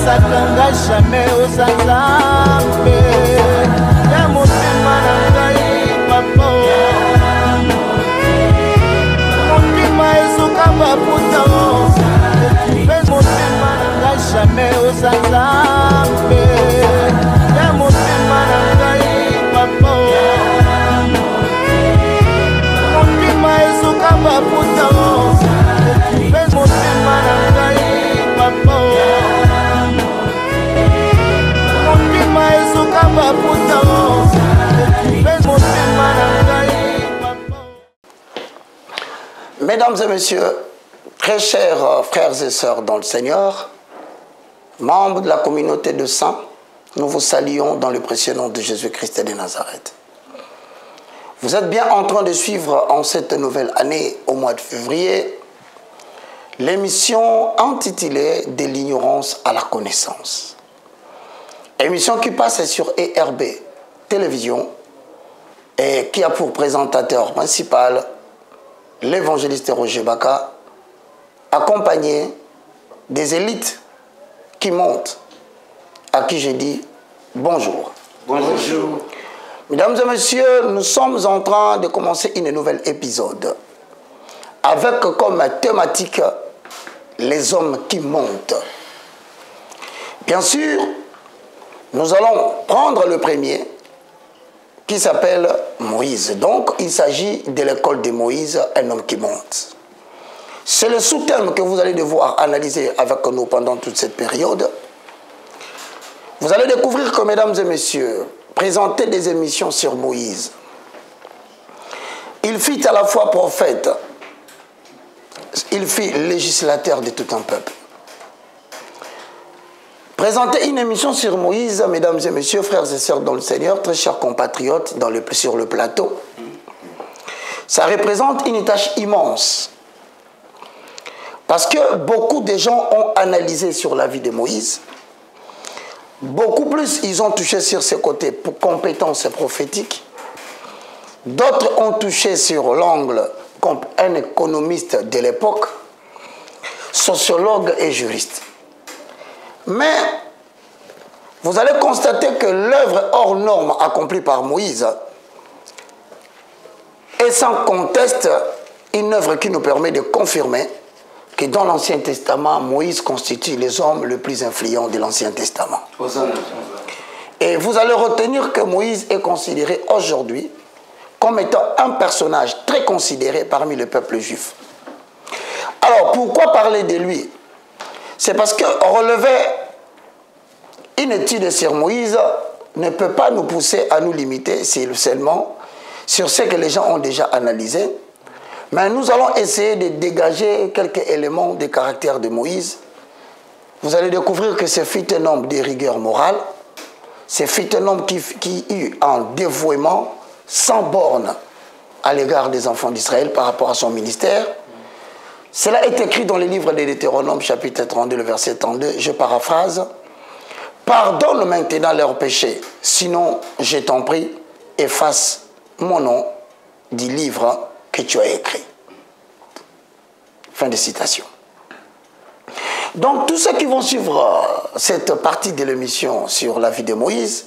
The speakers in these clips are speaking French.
Sakanga jamais aux Nzambe. Ya motema na ngai papa. Motema ezoka baputa. Motema na ngai jamais aux Nzambe. Ya motema na ngai papa. Motema ezoka baputa. Motema na ngai papa. Mesdames et messieurs, très chers frères et sœurs dans le Seigneur, membres de la communauté de saints, nous vous saluons dans le précieux nom de Jésus-Christ de Nazareth. Vous êtes bien en train de suivre en cette nouvelle année, au mois de février, l'émission intitulée « De l'ignorance à la connaissance ». Émission qui passe sur ERB Télévision et qui a pour présentateur principal l'évangéliste Roger Baka, accompagné des élites qui montent, à qui je dis bonjour. Bonjour. Mesdames et messieurs, nous sommes en train de commencer une nouvelle épisode avec comme thématique les hommes qui montent. Bien sûr, nous allons prendre le premier qui s'appelle Moïse. Donc, il s'agit de l'école de Moïse, un homme qui monte. C'est le sous-thème que vous allez devoir analyser avec nous pendant toute cette période. Vous allez découvrir que, mesdames et messieurs, présenter des émissions sur Moïse, il fut à la fois prophète, il fut législateur de tout un peuple. Présenter une émission sur Moïse, mesdames et messieurs, frères et sœurs dans le Seigneur, très chers compatriotes sur le plateau, ça représente une tâche immense. Parce que beaucoup de gens ont analysé sur la vie de Moïse. Beaucoup plus, ils ont touché sur ses côtés pour compétences prophétiques. D'autres ont touché sur l'angle comme un économiste de l'époque, sociologue et juriste. Mais vous allez constater que l'œuvre hors norme accomplie par Moïse est sans conteste une œuvre qui nous permet de confirmer que dans l'Ancien Testament, Moïse constitue les hommes les plus influents de l'Ancien Testament. Et vous allez retenir que Moïse est considéré aujourd'hui comme étant un personnage très considéré parmi le peuple juif. Alors, pourquoi parler de lui? C'est parce que relever une étude sur Moïse ne peut pas nous pousser à nous limiter seulement sur ce que les gens ont déjà analysé, mais nous allons essayer de dégager quelques éléments du caractère de Moïse. Vous allez découvrir que ce fut un homme de rigueur morale, ce fut un homme qui eut un dévouement sans borne à l'égard des enfants d'Israël par rapport à son ministère. Cela est écrit dans le livre de Deutéronome, chapitre 32, le verset 32, je paraphrase. « Pardonne maintenant leurs péchés, sinon, je t'en prie, efface mon nom du livre que tu as écrit. » Fin de citation. Donc, tous ceux qui vont suivre cette partie de l'émission sur la vie de Moïse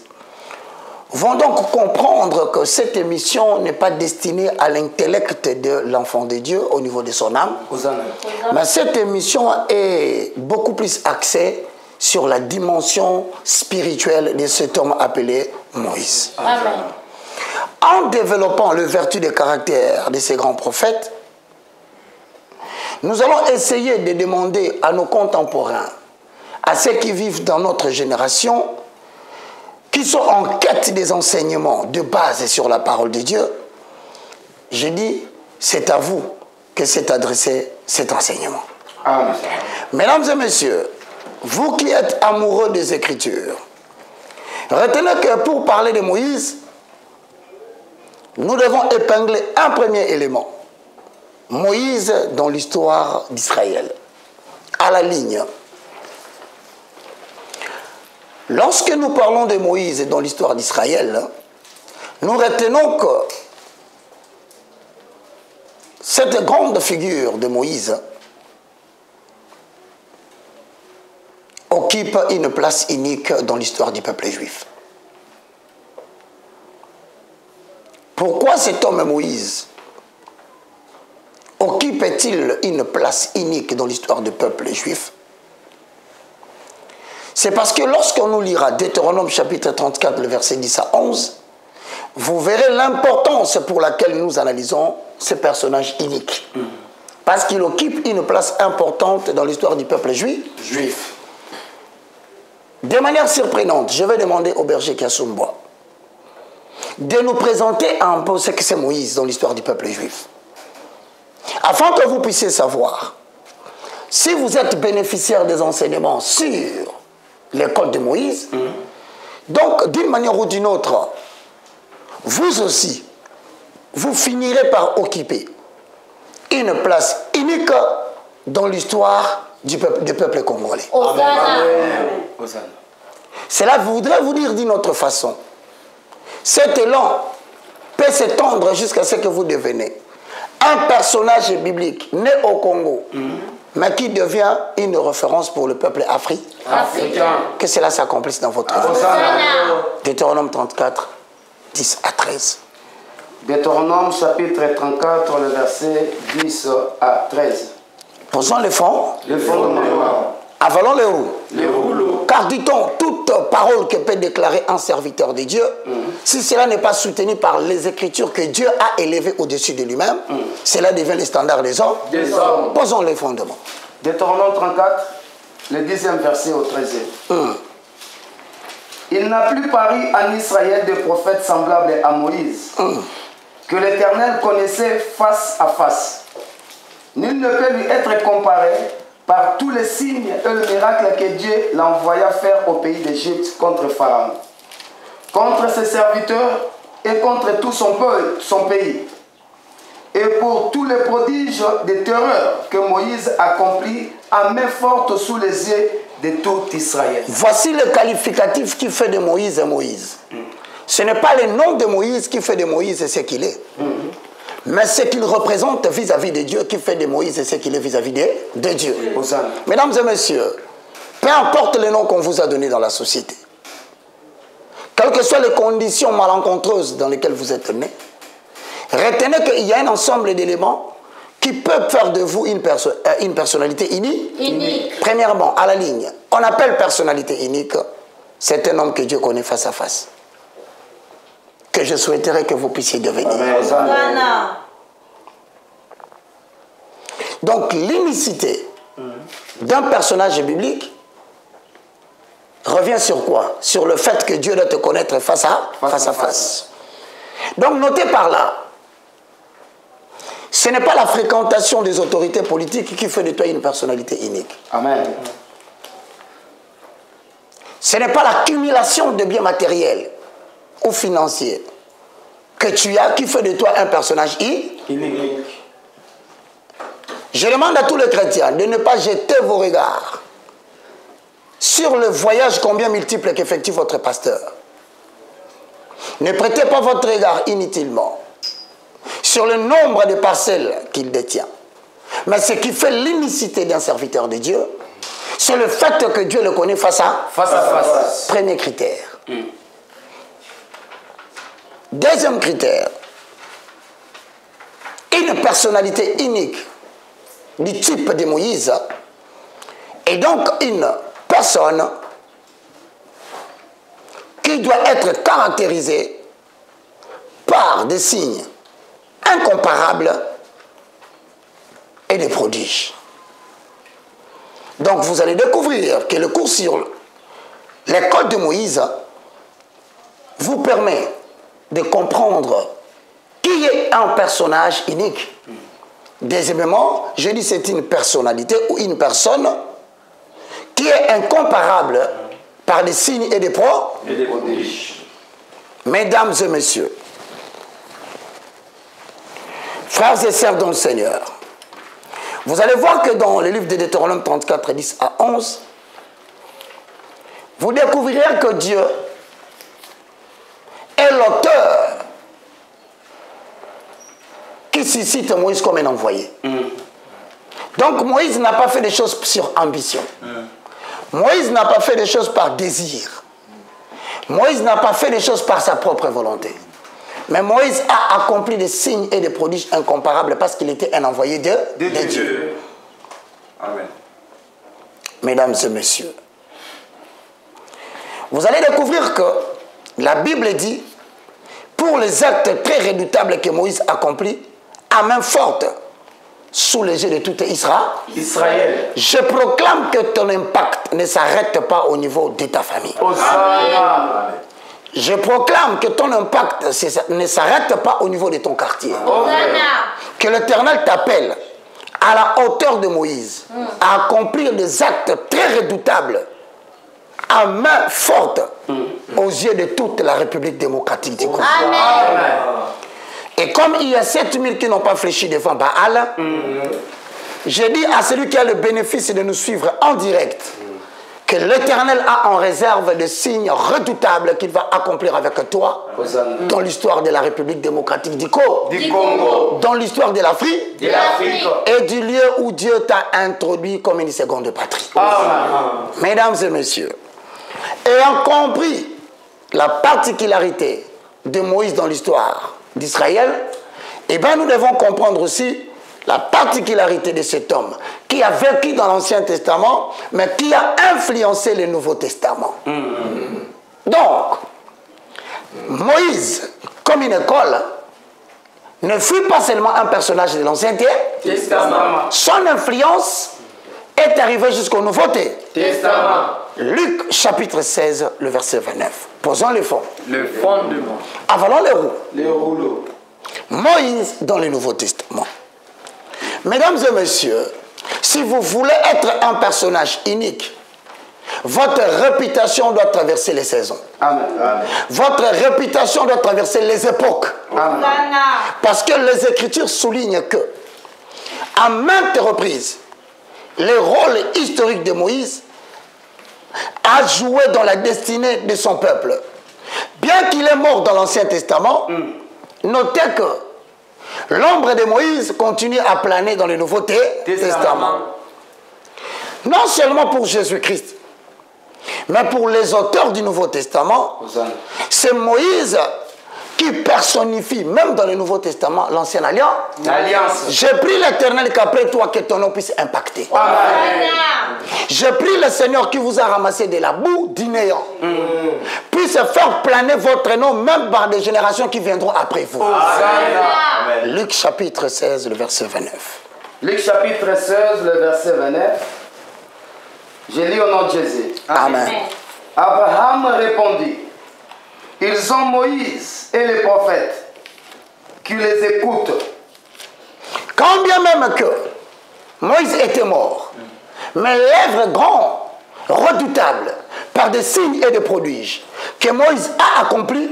vont donc comprendre que cette émission n'est pas destinée à l'intellect de l'enfant de Dieu au niveau de son âme, mais cette émission est beaucoup plus axée sur la dimension spirituelle de cet homme appelé Moïse. Amen. En développant les vertus de caractère de ces grands prophètes, nous allons essayer de demander à nos contemporains, à ceux qui vivent dans notre génération, qui sont en quête des enseignements de base sur la parole de Dieu, je dis, c'est à vous que s'est adressé cet enseignement. Amen. Mesdames et messieurs, vous qui êtes amoureux des Écritures, retenez que pour parler de Moïse, nous devons épingler un premier élément. Moïse dans l'histoire d'Israël, à la ligne. Lorsque nous parlons de Moïse dans l'histoire d'Israël, nous retenons que cette grande figure de Moïse occupe une place unique dans l'histoire du peuple juif. Pourquoi cet homme Moïse occupe-t-il une place unique dans l'histoire du peuple juif? C'est parce que lorsqu'on nous lira Deutéronome chapitre 34, le verset 10 à 11, vous verrez l'importance pour laquelle nous analysons ce personnage unique. Parce qu'il occupe une place importante dans l'histoire du peuple juif. De manière surprenante, je vais demander au berger Kassumboa de nous présenter un peu ce que c'est Moïse dans l'histoire du peuple juif. Afin que vous puissiez savoir, si vous êtes bénéficiaire des enseignements sur l'école de Moïse, donc d'une manière ou d'une autre, vous aussi, vous finirez par occuper une place unique dans l'histoire du peuple congolais. Cela voudrait vous dire d'une autre façon. Cet élan peut s'étendre jusqu'à ce que vous devenez un personnage biblique né au Congo, mais qui devient une référence pour le peuple africain. Que cela s'accomplisse dans votre vie. Deutéronome 34, 10 à 13. Deutéronome chapitre 34, le verset 10 à 13. Posons les fonds. Avalons les rouleaux. Car dit-on, toute parole que peut déclarer un serviteur de Dieu, si cela n'est pas soutenu par les Écritures que Dieu a élevées au-dessus de lui-même, cela devient le standard des hommes. Posons les fondements. Deutéronome 34, le 10e verset au 13e. Il n'a plus paru en Israël de prophètes semblables à Moïse, que l'Éternel connaissait face à face. Nul ne peut lui être comparé par tous les signes et le miracle que Dieu l'envoya faire au pays d'Égypte contre Pharaon, contre ses serviteurs et contre tout son pays, et pour tous les prodiges de terreur que Moïse accomplit à main forte sous les yeux de tout Israël. Voici le qualificatif qui fait de Moïse Moïse. Ce n'est pas le nom de Moïse qui fait de Moïse ce qu'il est. Mais ce qu'il représente vis-à-vis de Dieu qui fait de Moïse ce qu'il est vis-à-vis de Dieu. Mesdames et messieurs, peu importe le nom qu'on vous a donné dans la société, quelles que soient les conditions malencontreuses dans lesquelles vous êtes nés, retenez qu'il y a un ensemble d'éléments qui peuvent faire de vous une personnalité unique. Premièrement, à la ligne, on appelle personnalité unique, c'est un homme que Dieu connaît face à face. Que je souhaiterais que vous puissiez devenir. Amen. Donc l'unicité d'un personnage biblique revient sur quoi? Sur le fait que Dieu doit te connaître face à face. Donc notez par là, ce n'est pas la fréquentation des autorités politiques qui fait de toi une personnalité unique. Amen. Ce n'est pas l'accumulation de biens matériels ou financiers que tu as qui fait de toi un personnage unique. Je demande à tous les chrétiens de ne pas jeter vos regards sur le voyage combien multiple qu'effectue votre pasteur. Ne prêtez pas votre regard inutilement sur le nombre de parcelles qu'il détient. Mais ce qui fait l'unicité d'un serviteur de Dieu, c'est le fait que Dieu le connaît face à face. Premier critère. Deuxième critère, une personnalité unique du type de Moïse est donc une personne qui doit être caractérisée par des signes incomparables et des prodiges. Donc vous allez découvrir que le cours sur l'école de Moïse vous permet de comprendre qui est un personnage unique. Deuxièmement, je dis c'est une personnalité ou une personne qui est incomparable par des signes et des prodiges. Mesdames et messieurs, frères et sœurs dans le Seigneur, vous allez voir que dans le livre de Deutéronome 34, 10 à 11, vous découvrirez que Dieu est l'auteur qui suscite Moïse comme un envoyé. Donc Moïse n'a pas fait des choses sur ambition. Moïse n'a pas fait des choses par désir. Moïse n'a pas fait des choses par sa propre volonté. Mais Moïse a accompli des signes et des prodiges incomparables parce qu'il était un envoyé de Dieu. Amen. Mesdames et messieurs, vous allez découvrir que la Bible dit, pour les actes très redoutables que Moïse accomplit, à main forte, sous les yeux de tout Israël, je proclame que ton impact ne s'arrête pas au niveau de ta famille. Hosanna. Je proclame que ton impact ne s'arrête pas au niveau de ton quartier. Que l'Éternel t'appelle à la hauteur de Moïse à accomplir des actes très redoutables à main forte aux yeux de toute la République démocratique du Congo. Amen. Et comme il y a 7000 qui n'ont pas fléchi devant Baal, je dis à celui qui a le bénéfice de nous suivre en direct que l'Éternel a en réserve des signes redoutables qu'il va accomplir avec toi dans l'histoire de la République démocratique du Congo, dans l'histoire de l'Afrique et du lieu où Dieu t'a introduit comme une seconde patrie. Mesdames et messieurs, ayant compris la particularité de Moïse dans l'histoire d'Israël, eh bien nous devons comprendre aussi la particularité de cet homme qui a vécu dans l'Ancien Testament, mais qui a influencé le Nouveau Testament. Donc, Moïse, comme une école, ne fut pas seulement un personnage de l'Ancien Testament. Son influence est arrivée jusqu'au Nouveau Testament. Luc chapitre 16, le verset 29. Posons les fonds. Le fondement. Avalons les roues. Les rouleaux. Moïse dans le Nouveau Testament. Mesdames et messieurs, si vous voulez être un personnage unique, votre réputation doit traverser les saisons. Amen. Votre réputation doit traverser les époques. Amen. Parce que les Écritures soulignent que, à maintes reprises, le rôle historique de Moïse a joué dans la destinée de son peuple. Bien qu'il est mort dans l'Ancien Testament, notez que l'ombre de Moïse continue à planer dans le Nouveau Testament. Non seulement pour Jésus-Christ, mais pour les auteurs du Nouveau Testament, c'est Moïse qui personnifie, même dans le Nouveau Testament, l'ancienne alliance. J'ai pris l'Éternel qu'après toi, que ton nom puisse impacter. Amen. J'ai pris le Seigneur qui vous a ramassé de la boue du néant, puisse faire planer votre nom, même par des générations qui viendront après vous. Amen. Luc chapitre 16, le verset 29. Luc chapitre 16, le verset 29. Je lis au nom de Jésus. Amen. Abraham répondit, ils ont Moïse et les prophètes qui les écoutent. Quand bien même que Moïse était mort, mais l'œuvre grande, redoutable, par des signes et des prodiges, que Moïse a accompli,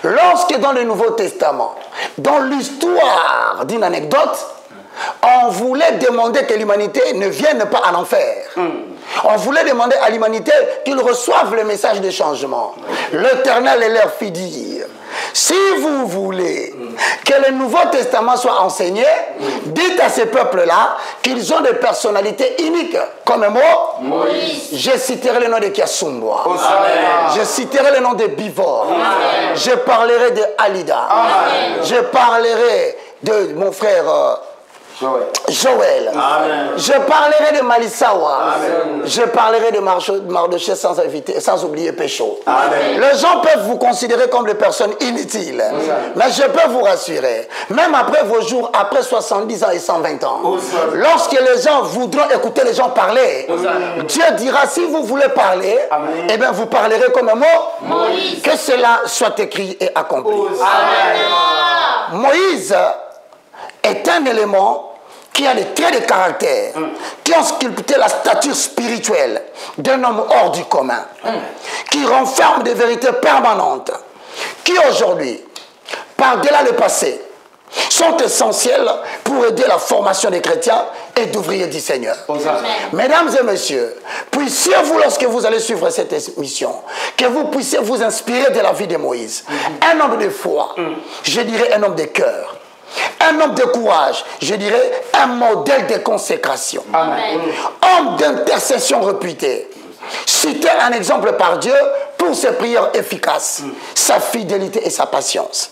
lorsque dans le Nouveau Testament, dans l'histoire d'une anecdote, on voulait demander que l'humanité ne vienne pas en enfer. On voulait demander à l'humanité qu'ils reçoivent le message de changement. L'Éternel leur fit dire, si vous voulez que le Nouveau Testament soit enseigné, dites à ces peuples-là qu'ils ont des personnalités uniques. Comme moi, Moïse. Je citerai le nom de Kiasumboa. Je citerai le nom de Bivor. Je parlerai de Alida. Amen. Je parlerai de mon frère Joël. Amen. Je parlerai de Malisawa. Amen. Je parlerai de Mardoché sans oublier Pécho. Amen. Les gens peuvent vous considérer comme des personnes inutiles. Amen. Mais je peux vous rassurer, même après vos jours, après 70 ans et 120 ans, lorsque les gens voudront écouter les gens parler, Dieu dira, si vous voulez parler, eh bien vous parlerez comme moi, que cela soit écrit et accompli. Amen. Moïse est un élément qui a des traits de caractère, qui ont sculpté la stature spirituelle d'un homme hors du commun, qui renferme des vérités permanentes, qui aujourd'hui, par-delà le passé, sont essentielles pour aider la formation des chrétiens et d'ouvriers du Seigneur. Mesdames et messieurs, puissiez-vous, lorsque vous allez suivre cette émission, que vous puissiez vous inspirer de la vie de Moïse. Un homme de foi, je dirais un homme de cœur. Un homme de courage, je dirais un modèle de consécration. Amen. Homme d'intercession réputé. cité un exemple par Dieu pour ses prières efficaces, sa fidélité et sa patience.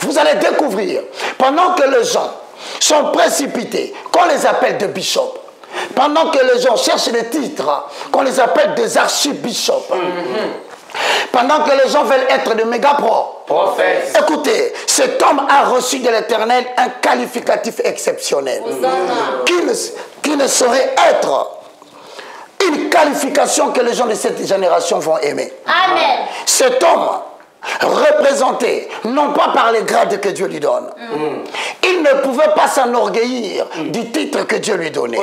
Vous allez découvrir, pendant que les gens sont précipités, qu'on les appelle des bishops, pendant que les gens cherchent des titres, qu'on les appelle des archibishops, pendant que les gens veulent être des méga-prophètes, écoutez, cet homme a reçu de l'Éternel un qualificatif exceptionnel qui ne saurait être une qualification que les gens de cette génération vont aimer. Amen. Cet homme représenté non pas par les grades que Dieu lui donne. Il ne pouvait pas s'enorgueillir du titre que Dieu lui donnait.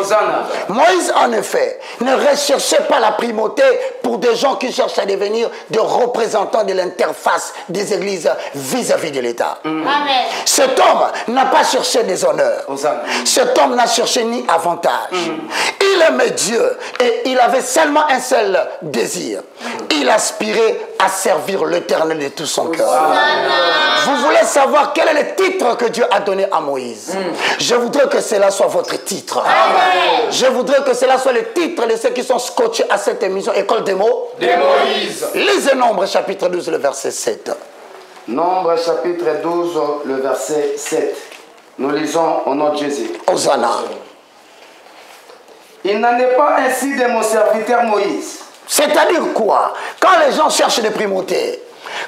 Moïse, en effet, ne recherchait pas la primauté pour des gens qui cherchent à devenir des représentants de l'interface des églises vis-à-vis de l'État. Cet homme n'a pas cherché des honneurs. Cet homme n'a cherché ni avantage. Il aimait Dieu et il avait seulement un seul désir. Il aspirait à servir l'Éternel de tout son cœur. Vous voulez savoir quel est le titre que Dieu a donné à Moïse? Je voudrais que cela soit votre titre. Amen. Je voudrais que cela soit le titre de ceux qui sont scotchés à cette émission École des mots de Moïse. Lisez Nombre chapitre 12, le verset 7. Nombre chapitre 12, le verset 7. Nous lisons au nom de Jésus. Hosanna. Il n'en est pas ainsi de mon serviteur Moïse. C'est-à-dire quoi? Quand les gens cherchent des primautés,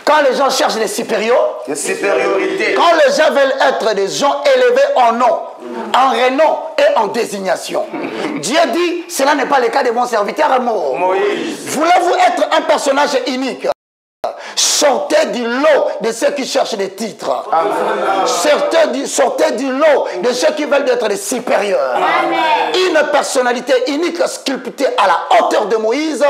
quand les gens cherchent des supériorités, quand les gens veulent être des gens élevés en nom, en renom et en désignation, Dieu dit, cela n'est pas le cas de mon serviteur Moïse. Voulez-vous être un personnage unique? Sortez du lot de ceux qui cherchent des titres. Sortez du lot de ceux qui veulent être des supérieurs. Amen. Une personnalité unique sculptée à la hauteur de Moïse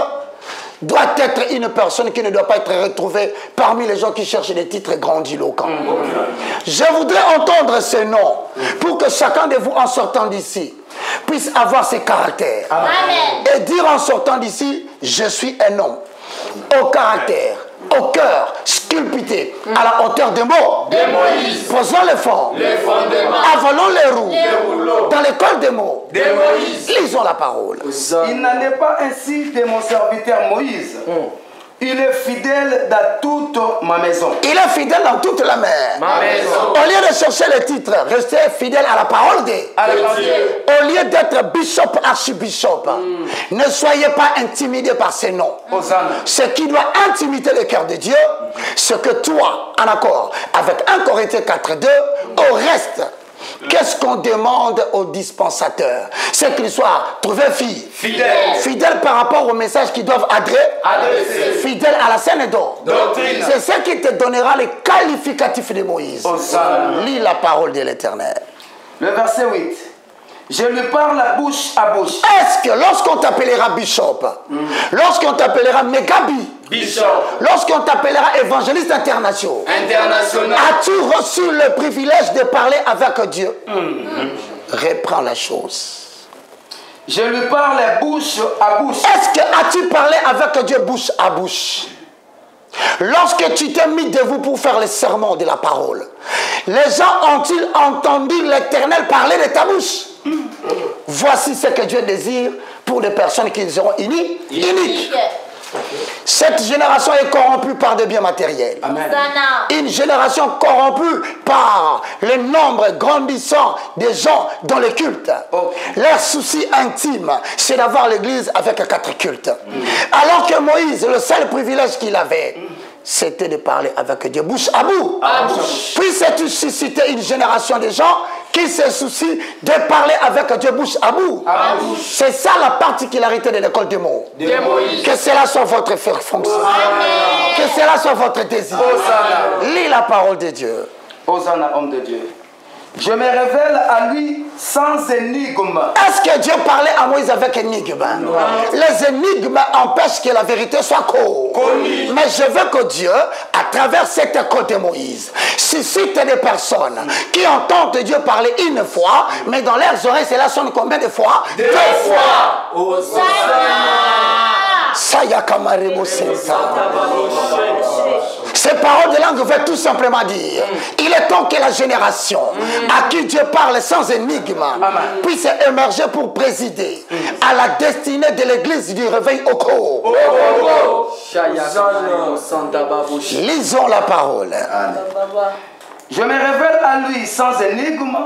doit être une personne qui ne doit pas être retrouvée parmi les gens qui cherchent des titres grandiloquents. Je voudrais entendre ces noms pour que chacun de vous en sortant d'ici puisse avoir ses caractères. Amen. Et dire en sortant d'ici, je suis un homme au caractère, au cœur, sculpté à la hauteur de Moïse. Posons les fonds, avalons les roues, dans l'école des mots de Moïse. Lisons la parole. Il n'en est pas ainsi de mon serviteur Moïse. Il est fidèle dans toute ma maison. Il est fidèle dans toute la maison. Au lieu de chercher le titre, restez fidèle à la parole de Dieu. Au lieu d'être bishop, archibishop, ne soyez pas intimidés par ces noms. Ce qui doit intimider le cœur de Dieu, c'est que toi, en accord avec 1 Corinthiens 4.2, au reste, qu'est-ce qu'on demande aux dispensateurs? C'est qu'ils soient trouvés fidèles par rapport au message qu'ils doivent adresser, fidèles à la saine doctrine. C'est ce qui te donnera les qualificatifs de Moïse. Lis la parole de l'Éternel. Le verset 8. Je lui parle bouche à bouche. Est-ce que lorsqu'on t'appellera bishop, lorsqu'on t'appellera mégabi, lorsqu'on t'appellera évangéliste international, as-tu reçu le privilège de parler avec Dieu? Reprends la chose. Je lui parle bouche à bouche. Est-ce que as-tu parlé avec Dieu bouche à bouche? Lorsque tu t'es mis debout pour faire le sermon de la parole, les gens ont-ils entendu l'Éternel parler de ta bouche? Voici ce que Dieu désire pour les personnes qui seront uniques. Cette génération est corrompue par des biens matériels. Amen. Une génération corrompue par le nombre grandissant des gens dans les cultes. Leur souci intime, c'est d'avoir l'église avec 4 cultes. Alors que Moïse, le seul privilège qu'il avait, c'était de parler avec Dieu bouche à bouche. Puis c'est suscité une génération de gens qui se soucient de parler avec Dieu bouche à bouche. C'est ça la particularité de l'école des mots. Que cela soit votre fonction. Que cela soit votre désir. Lis la parole de Dieu. Hosanna, homme de Dieu. Je me révèle à lui sans énigme. Est-ce que Dieu parlait à Moïse avec énigme? Les énigmes empêchent que la vérité soit connue. Mais je veux que Dieu, à travers cette école de Moïse, suscite des personnes qui entendent Dieu parler une fois, mais dans leurs oreilles, cela sonne combien de fois? 2 fois. Ces paroles de langue veulent tout simplement dire, il est temps que la génération à qui Dieu parle sans énigme puisse émerger pour présider à la destinée de l'église du réveil au cours. Lisons la parole. Je me révèle à lui sans énigme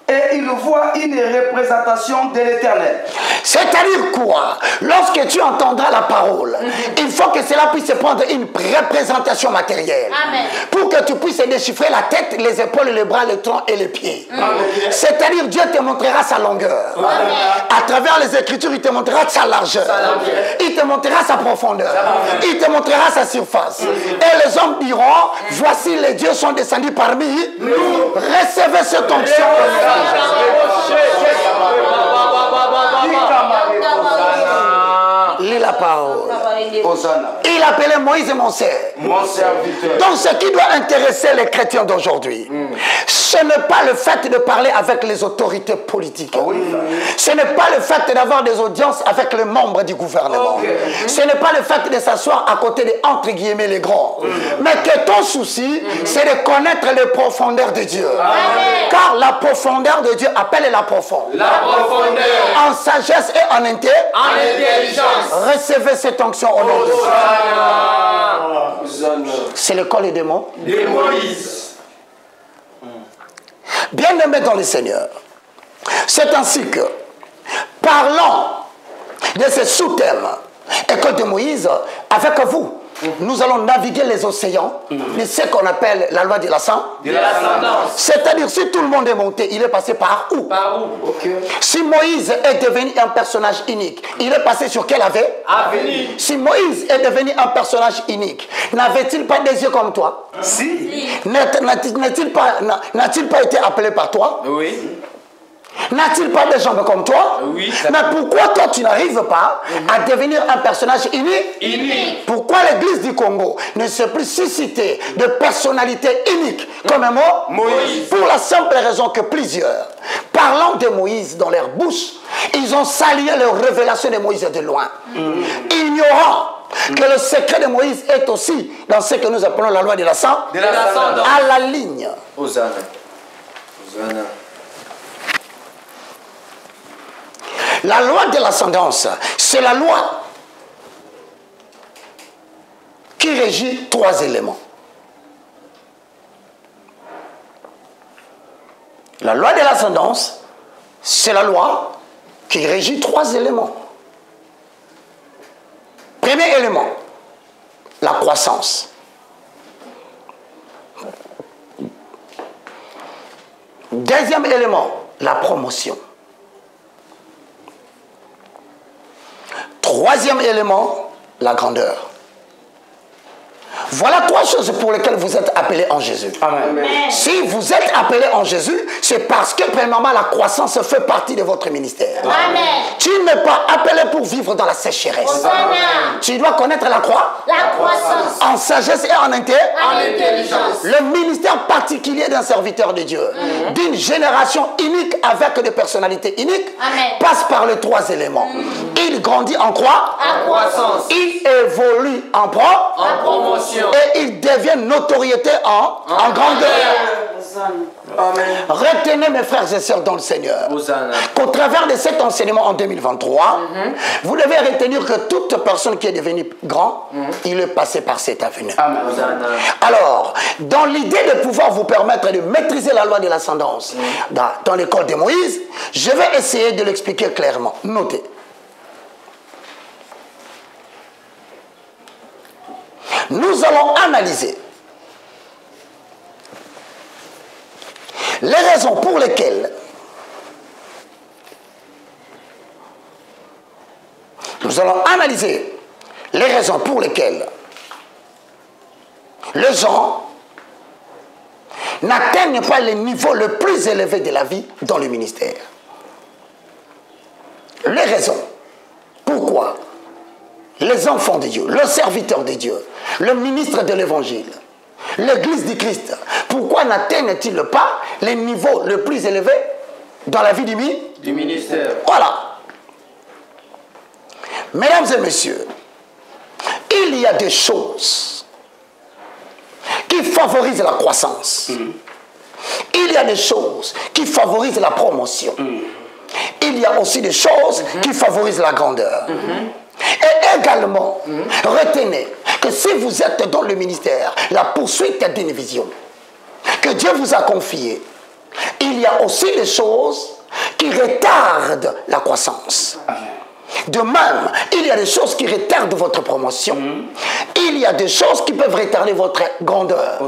et il voit une représentation de l'Éternel. C'est-à-dire quoi? Lorsque tu entendras la parole, il faut que cela puisse prendre une représentation matérielle. Amen. Pour que tu puisses déchiffrer la tête, les épaules, les bras, le tronc et les pieds. C'est-à-dire Dieu te montrera sa longueur. Amen. À travers les Écritures, il te montrera sa largeur. Il te montrera sa profondeur. Il te montrera sa surface. Et les hommes diront, voici les dieux sont descendus parmi nous. Recevez cette onction. Lis la parole. Il appelait Moïse mon serviteur. Donc ce qui doit intéresser les chrétiens d'aujourd'hui, ce n'est pas le fait de parler avec les autorités politiques. Ce n'est pas le fait d'avoir des audiences avec les membres du gouvernement. Ce n'est pas le fait de s'asseoir à côté de, entre guillemets, les grands. Mais que ton souci, c'est de connaître les profondeurs de Dieu. Amen. Car la profondeur de Dieu appelle la profonde. La profondeur. En sagesse et en intelligence. Recevez cette onction au nom de Dieu. C'est l'école des mots De Moïse. Bien-aimés dans le Seigneur, c'est ainsi que, parlant de ce sous-thème, école de Moïse, avec vous, nous allons naviguer les océans de ce qu'on appelle la loi de l'ascendance. C'est-à-dire, si tout le monde est monté, il est passé par où? Par où? Si Moïse est devenu un personnage unique, il est passé sur quel avenir? Si Moïse est devenu un personnage unique, n'avait-il pas des yeux comme toi? Si. N'a-t-il pas été appelé par toi? Oui. N'a-t-il pas des jambes comme toi? Oui. Mais pourquoi toi tu n'arrives pas à devenir un personnage unique? Pourquoi l'église du Congo ne s'est plus suscitée de personnalités uniques comme un mot? Moïse. Pour la simple raison que plusieurs, parlant de Moïse dans leur bouche, ils ont salué leur révélation de Moïse de loin. Ignorant que le secret de Moïse est aussi dans ce que nous appelons la loi de l'ascendance, à la ligne. Hosanna. La loi de l'ascendance, c'est la loi qui régit 3 éléments. La loi de l'ascendance, c'est la loi qui régit 3 éléments. Premier élément, la croissance. Deuxième élément, la promotion. Troisième élément, la grandeur. Voilà 3 choses pour lesquelles vous êtes appelés en Jésus. Amen. Si vous êtes appelés en Jésus, c'est parce que premièrement la croissance fait partie de votre ministère. Amen. Tu n'es pas appelé pour vivre dans la sécheresse. Hosanna. Tu dois connaître la croissance. En sagesse et en intelligence. Le ministère particulier d'un serviteur de Dieu, d'une génération unique avec des personnalités uniques, Amen. passe par les 3 éléments. Il grandit en quoi? En croissance. Il évolue en promotion. et il devient notoriété en grandeur. Retenez mes frères et sœurs dans le Seigneur qu'au travers de cet enseignement en 2023, vous devez retenir que toute personne qui est devenue grand, il est passé par cet avenue. Alors, dans l'idée de pouvoir vous permettre de maîtriser la loi de l'ascendance dans l'école de Moïse, je vais essayer de l'expliquer clairement. Notez. Nous allons analyser les raisons pour lesquelles les gens n'atteignent pas le niveau le plus élevé de la vie dans le ministère. Les raisons. Pourquoi les enfants de Dieu, le serviteur de Dieu, le ministre de l'évangile, l'église du Christ, pourquoi n'atteignent-ils pas les niveaux le plus élevés dans la vie du ministère? Voilà. Mesdames et messieurs, il y a des choses qui favorisent la croissance. Il y a des choses qui favorisent la promotion. Il y a aussi des choses qui favorisent la grandeur. Et également, retenez que si vous êtes dans le ministère, la poursuite d'une vision que Dieu vous a confiée, il y a aussi des choses qui retardent la croissance. De même, il y a des choses qui retardent votre promotion. Il y a des choses qui peuvent retarder votre grandeur.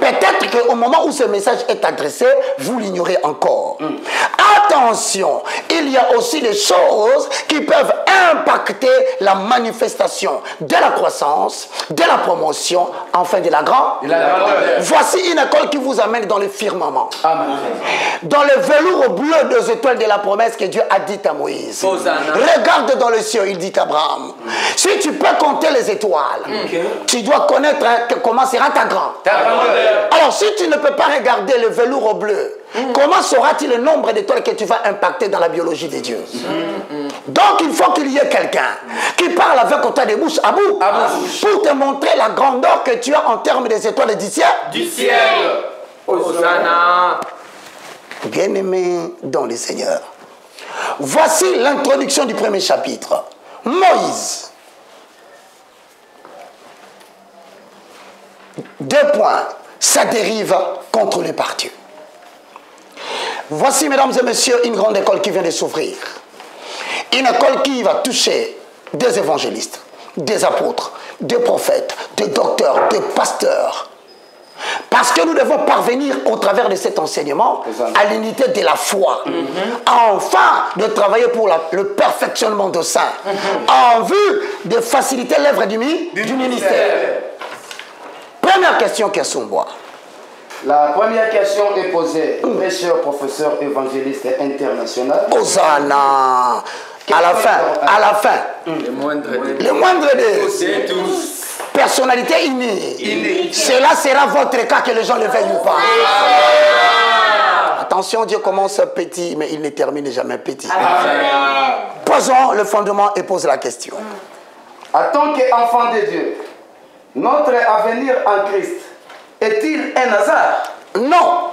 Peut-être qu'au moment où ce message est adressé, vous l'ignorez encore. Attention, il y a aussi des choses qui peuvent impacter la manifestation de la croissance, de la promotion, enfin de la grandeur. Voici une école qui vous amène dans le firmament. Dans le velours bleu des étoiles de la promesse que Dieu a dit à Moïse. Regarde dans le ciel, il dit à Abraham, si tu peux compter les étoiles, tu dois connaître comment sera ta grandeur. Alors si tu ne peux pas regarder le velours bleu, comment sera-t-il le nombre d'étoiles que tu vas impacter dans la biologie de Dieu? Donc il faut qu'il y ait quelqu'un qui parle avec toi de bouche à bouche pour te montrer la grandeur que tu as en termes des étoiles du ciel. Hosanna. Bien-aimés dans le Seigneur, voici l'introduction du premier chapitre. Moïse. 2 points. Ça dérive contrôlé par Dieu. Voici, mesdames et messieurs, une grande école qui vient de s'ouvrir. Une école qui va toucher des évangélistes, des apôtres, des prophètes, des docteurs, des pasteurs. Parce que nous devons parvenir au travers de cet enseignement à l'unité de la foi. Enfin, de travailler pour le perfectionnement de saints. En vue de faciliter l'œuvre du ministère. Première question, Kesumboa. La première question est posée, mes chers professeurs évangélistes internationaux. Hosanna. À la fin. Le moindre de tous. Personnalité innée. Cela sera votre cas, que les gens le veuillent ou pas. Attention, Dieu commence petit, mais il ne termine jamais petit. Posons le fondement et pose la question. En tant qu'enfant de Dieu, notre avenir en Christ est-il un hasard? Non.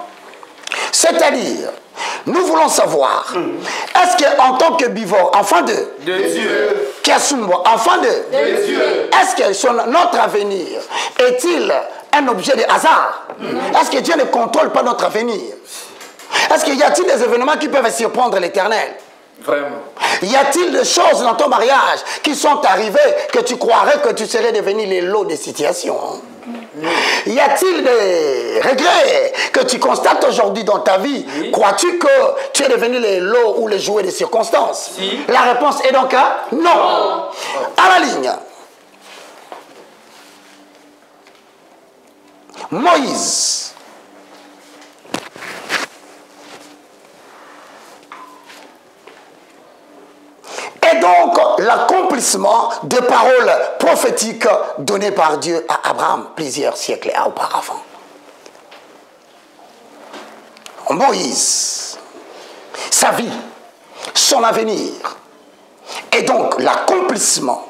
C'est-à-dire, nous voulons savoir, est-ce qu'en tant que Bivor, enfant de Dieu, Kesumbo, enfant de Dieu, est-ce que notre avenir est-il un objet de hasard? Est-ce que Dieu ne contrôle pas notre avenir? Est-ce qu'il y a-t-il des événements qui peuvent surprendre l'Éternel? Vraiment. Y a-t-il des choses dans ton mariage qui sont arrivées que tu croirais que tu serais devenu les lots des situations? Y a-t-il des regrets que tu constates aujourd'hui dans ta vie? Crois-tu que tu es devenu les lots ou les jouets des circonstances? La réponse est donc non. À la ligne. Moïse. Et donc, l'accomplissement des paroles prophétiques données par Dieu à Abraham plusieurs siècles auparavant. Moïse, sa vie, son avenir, et donc l'accomplissement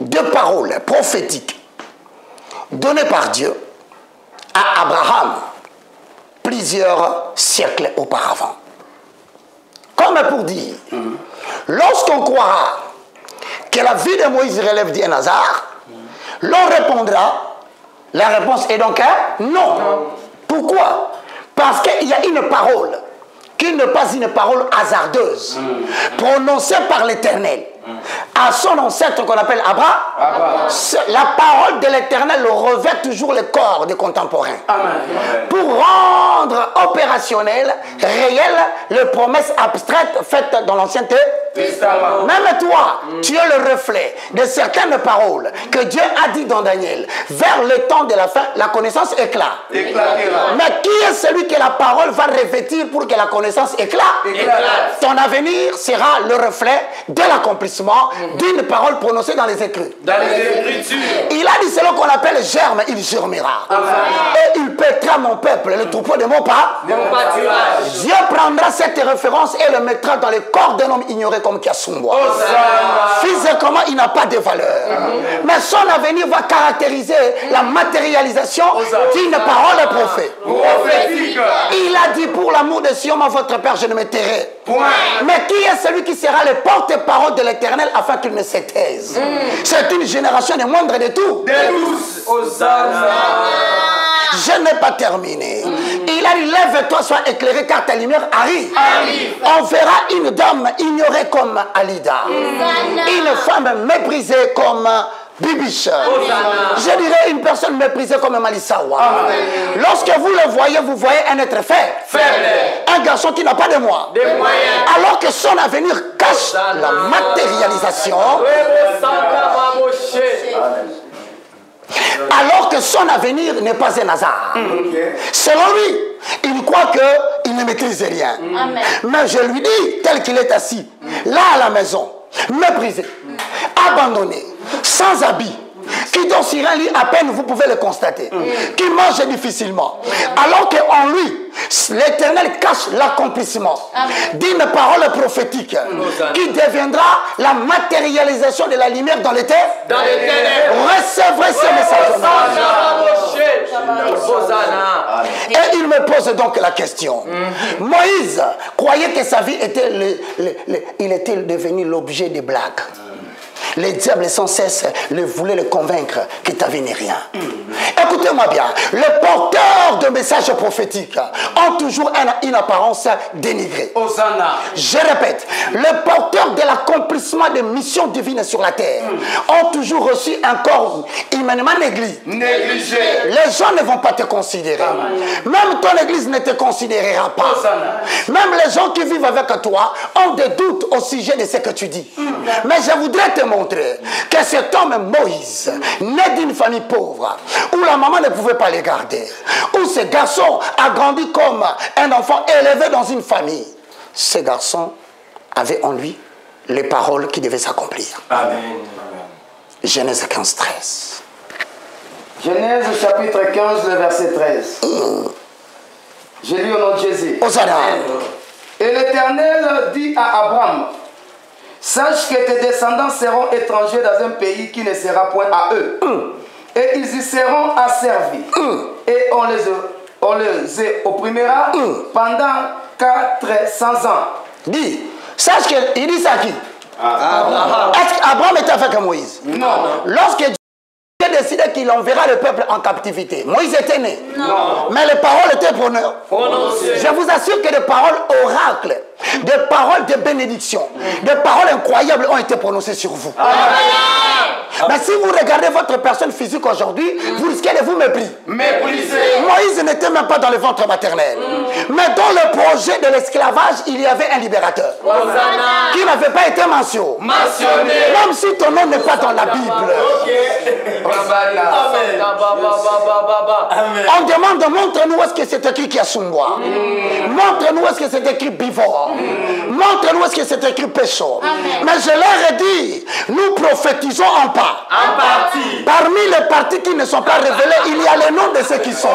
des paroles prophétiques données par Dieu à Abraham plusieurs siècles auparavant. Comme pour dire, lorsqu'on croira que la vie de Moïse relève d'un hasard, l'on répondra, la réponse est donc non. Pourquoi? Parce qu'il y a une parole qui n'est pas une parole hasardeuse, prononcée par l'Éternel à son ancêtre qu'on appelle Abraham. La parole de l'Éternel revêt toujours le corps des contemporains. Pour rendre opérationnel, réel, les promesses abstraites faites dans l'Ancien Testament. Même toi, tu es le reflet de certaines paroles que Dieu a dit dans Daniel. Vers le temps de la fin, la connaissance éclate. Mais qui est celui que la parole va revêtir pour que la connaissance éclate? Ton avenir sera le reflet de l'accomplissement d'une parole prononcée dans les Écritures. Il a dit selon qu'on appelle germe, il germera. Et il pètera mon peuple, le troupeau de mon pas. Dieu prendra cette référence et le mettra dans le corps d'un homme ignoré comme Kiasumwa. Physiquement, il n'a pas de valeur. Mais son avenir va caractériser la matérialisation d'une parole prophète. Il a dit pour l'amour de Sion, votre Père, je ne me tairai. Mais qui est celui qui sera le porte-parole de l'Éternel afin qu'il ne se taise? C'est une génération de moindre de tout. Je n'ai pas terminé. Il a dit, lève-toi, sois éclairé car ta lumière arrive. On verra une dame ignorée comme Alida. Une femme méprisée comme Bibiche. Je dirais une personne méprisée comme Malisawa. Lorsque vous le voyez, vous voyez un être faible. Un garçon qui n'a pas de moyens. Alors que son avenir cache la matérialisation. Alors que son avenir n'est pas un hasard. Selon lui, il croit qu'il ne maîtrise rien. Mais je lui dis, tel qu'il est assis, là à la maison, méprisé, abandonné, sans habit, qui dort sur un lit à peine, vous pouvez le constater, qui mange difficilement, alors qu'en lui, l'Éternel cache l'accomplissement d'une parole prophétique qui deviendra la matérialisation de la lumière dans les terres. Recevez ce message. Et il me pose donc la question. Moïse croyait que sa vie était il était devenu l'objet des blagues. Les diables sans cesse voulaient le convaincre que ta vie n'est rien. Écoutez-moi bien, les porteurs de messages prophétiques ont toujours une apparence dénigrée. Je répète, les porteurs de l'accomplissement des missions divines sur la terre ont toujours reçu un corps humainement négligé. Les gens ne vont pas te considérer. Même ton église ne te considérera pas. Même les gens qui vivent avec toi ont des doutes au sujet de ce que tu dis. Mais je voudrais te montrer que cet homme Moïse, né d'une famille pauvre, où la maman ne pouvait pas les garder, où ce garçon a grandi comme un enfant élevé dans une famille, ce garçon avait en lui les paroles qui devaient s'accomplir. Amen. Genèse 15, 13. Genèse chapitre 15, le verset 13. Je lis au nom de Jésus. Et l'Éternel dit à Abraham, sache que tes descendants seront étrangers dans un pays qui ne sera point à eux. Et ils y seront asservis. Et on les opprimera pendant 400 ans. Dis, sache qu'il dit ça à qui? Est-ce qu'Abraham était avec Moïse? Non. Lorsque Dieu a décidé qu'il enverra le peuple en captivité, Moïse était né. Non. Mais les paroles étaient prononcées. Je vous assure que des paroles oracles, des paroles de bénédiction, des paroles incroyables ont été prononcées sur vous. Mais si vous regardez votre personne physique aujourd'hui, vous risquez de vous mépriser. Moïse n'était même pas dans le ventre maternel. Mais dans le projet de l'esclavage, il y avait un libérateur qui n'avait pas été mentionné. Même si ton nom n'est pas dans la Bible. On demande, montre-nous où est-ce que c'est écrit Kiasumwa. Montre-nous où est-ce que c'est écrit Bivor. Montre-nous où est-ce que c'est écrit Pécho. Mais je leur ai dit, nous prophétisons en pas. Parmi les partis qui ne sont pas révélés, il y a les noms de ceux qui sont là.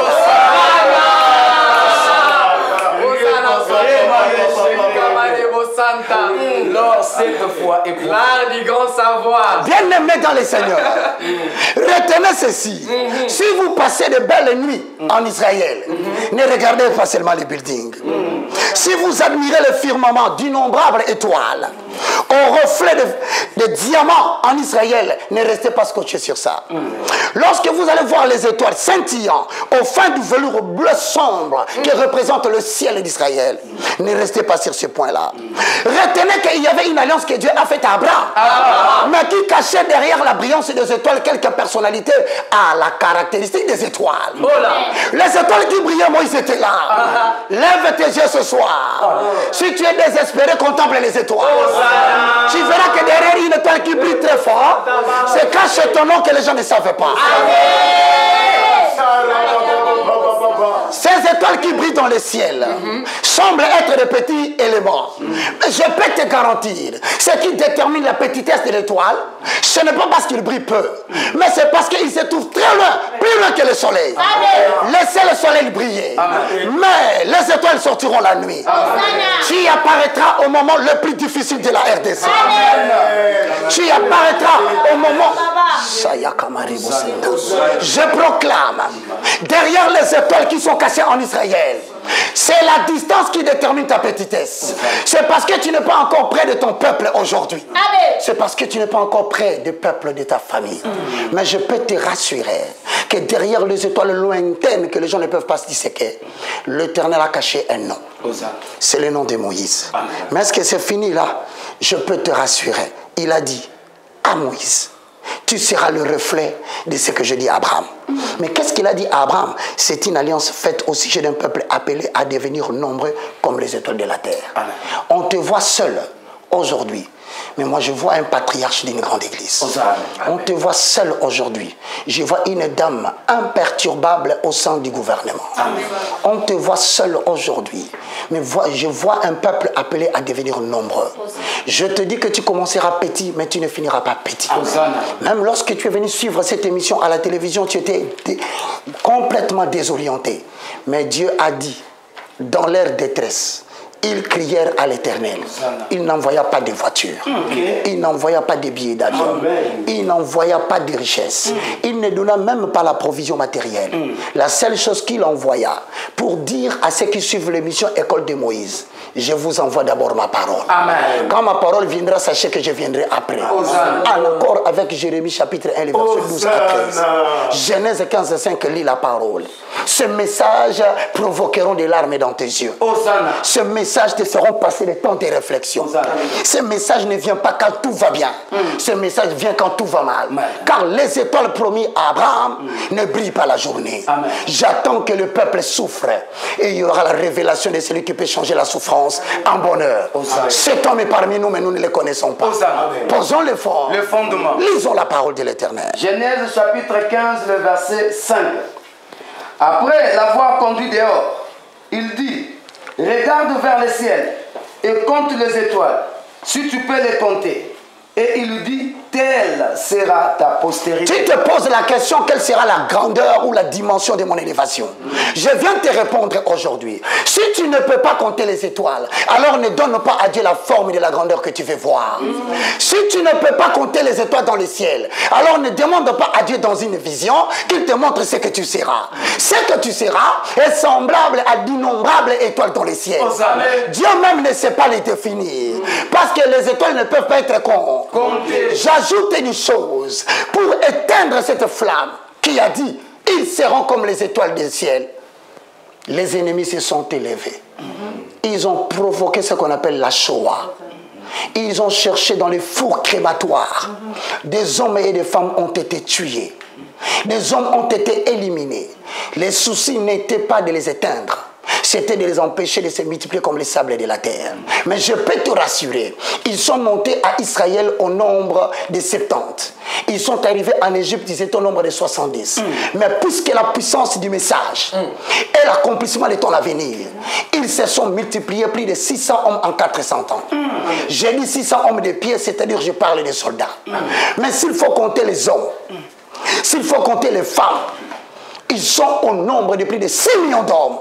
Cette fois est l'art du grand savoir. Bien-aimés dans le Seigneur, retenez ceci. Si vous passez de belles nuits en Israël, ne regardez pas seulement les buildings. Si vous admirez le firmament d'innombrables étoiles, au reflet de diamants en Israël, ne restez pas scotché sur ça. Lorsque vous allez voir les étoiles scintillant au fin du velours bleu sombre qui représente le ciel d'Israël, ne restez pas sur ce point-là. Retenez qu'il y avait une alliance que Dieu a faite à Abraham, mais qui cachait derrière la brillance des étoiles quelques personnalités à la caractéristique des étoiles. Les étoiles qui brillaient, Moïse était là. Lève tes yeux ce soir. Si tu es désespéré, contemple les étoiles. Tu verras que derrière une étoile qui brille très fort, c'est caché ton nom que les gens ne savaient pas. Ces étoiles qui brillent dans le ciel semblent être de petits éléments. Mais je peux te garantir, ce qui détermine la petitesse de l'étoile, ce n'est pas parce qu'il brille peu, mais c'est parce qu'il se trouve très loin, plus loin que le soleil. Laissez le soleil briller. Mais les étoiles sortiront la nuit. Tu y apparaîtras au moment le plus difficile de la RDC. Tu y apparaîtras au moment... Je proclame, derrière les étoiles qui sont cachées en Israël, c'est la distance qui détermine ta petitesse. C'est parce que tu n'es pas encore près de ton peuple aujourd'hui. C'est parce que tu n'es pas encore près du peuple de ta famille. Mais je peux te rassurer que derrière les étoiles lointaines que les gens ne peuvent pas se disséquer, l'Éternel a caché un nom. C'est le nom de Moïse. Mais est-ce que c'est fini là? Je peux te rassurer. Il a dit à Moïse, tu seras le reflet de ce que je dis à Abraham. Mais qu'est-ce qu'il a dit à Abraham? C'est une alliance faite au sujet d'un peuple appelé à devenir nombreux comme les étoiles de la terre. Amen. On te voit seul aujourd'hui. Mais moi, je vois un patriarche d'une grande église. On te voit seul aujourd'hui. Je vois une dame imperturbable au sein du gouvernement. Amen. On te voit seul aujourd'hui. Mais je vois un peuple appelé à devenir nombreux. Je te dis que tu commenceras petit, mais tu ne finiras pas petit. Même lorsque tu es venu suivre cette émission à la télévision, tu étais complètement désorienté. Mais Dieu a dit, dans leur détresse, ils crièrent à l'Éternel. Il n'envoya pas de voitures. Il n'envoya pas de billets d'avion. Il n'envoya pas de richesses. Il ne donna même pas la provision matérielle. La seule chose qu'il envoya pour dire à ceux qui suivent l'émission École de Moïse, je vous envoie d'abord ma parole. Amen. Quand ma parole viendra, sachez que je viendrai après. En accord avec Jérémie chapitre 1, les versets 12 à 13. Genèse 15, 5, lis la parole. Ce message provoqueront des larmes dans tes yeux. Ce message te feront passer des temps de réflexion. Ce message ne vient pas quand tout va bien. Ce message vient quand tout va mal. Car les étoiles promises à Abraham ne brillent pas la journée. J'attends que le peuple souffre. Et il y aura la révélation de celui qui peut changer la souffrance en bonheur. Cet homme est parmi nous, mais nous ne le connaissons pas. Posons le fondement. Lisons la parole de l'Éternel. Genèse chapitre 15, le verset 5. Après l'avoir conduit dehors, il dit, regarde vers le ciel et compte les étoiles, si tu peux les compter. Et il lui dit, telle sera ta postérité. Tu te poses la question, quelle sera la grandeur ou la dimension de mon élévation? Je viens te répondre aujourd'hui. Si tu ne peux pas compter les étoiles, alors ne donne pas à Dieu la forme de la grandeur que tu veux voir. Si tu ne peux pas compter les étoiles dans le ciel, alors ne demande pas à Dieu dans une vision qu'il te montre ce que tu seras. Ce que tu seras est semblable à d'innombrables étoiles dans le ciel. Dieu même ne sait pas les définir. Parce que les étoiles ne peuvent pas être comptées. J'ajoute une chose pour éteindre cette flamme qui a dit, ils seront comme les étoiles du ciel. Les ennemis se sont élevés. Ils ont provoqué ce qu'on appelle la Shoah. Ils ont cherché dans les fours crématoires. Des hommes et des femmes ont été tués. Des hommes ont été éliminés. Les soucis n'étaient pas de les éteindre. C'était de les empêcher de se multiplier comme les sables de la terre. Mais je peux te rassurer, ils sont montés à Israël au nombre de 70. Ils sont arrivés en Égypte, ils étaient au nombre de 70. Mais puisque la puissance du message et l'accomplissement de ton avenir, ils se sont multipliés plus de 600 hommes en 400 ans. J'ai dit 600 hommes de pied, c'est-à-dire je parle des soldats. Mais s'il faut compter les hommes, s'il faut compter les femmes, ils sont au nombre de plus de 6 millions d'hommes.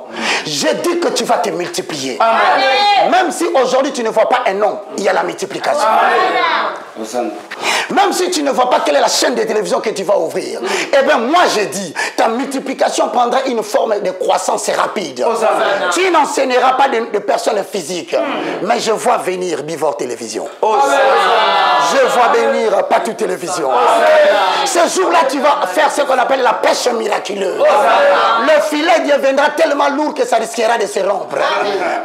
Je dis que tu vas te multiplier. Amen. Même si aujourd'hui tu ne vois pas un nom, il y a la multiplication. Amen. Même si tu ne vois pas quelle est la chaîne de télévision que tu vas ouvrir, eh bien moi je dis, ta multiplication prendra une forme de croissance rapide. Amen. Tu n'enseigneras pas de personnes physiques, mais je vois venir Bivor Télévision. Amen. Je vois venir Patou Télévision. Ce jour-là, tu vas faire ce qu'on appelle la pêche miraculeuse. Le filet deviendra tellement lourd que ça risquera de se rompre.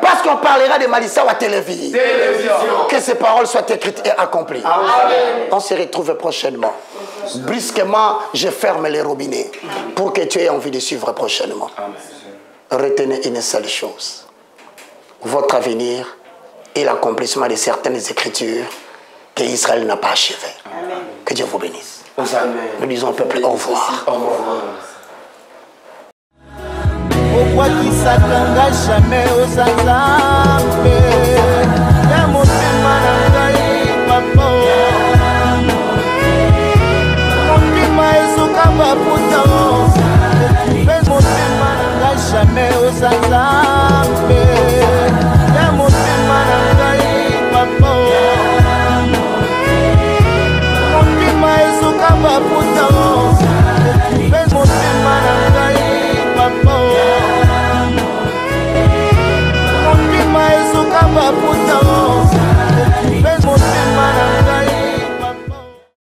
Parce qu'on parlera de Malisawa Télévision. Que ces paroles soient écrites et accomplies. On se retrouve prochainement. Brusquement, je ferme les robinets pour que tu aies envie de suivre prochainement. Retenez une seule chose. Votre avenir est l'accomplissement de certaines écritures que Israël n'a pas achevées. Que Dieu vous bénisse. Nous disons au peuple au revoir. Au sakanga jamais osanzambe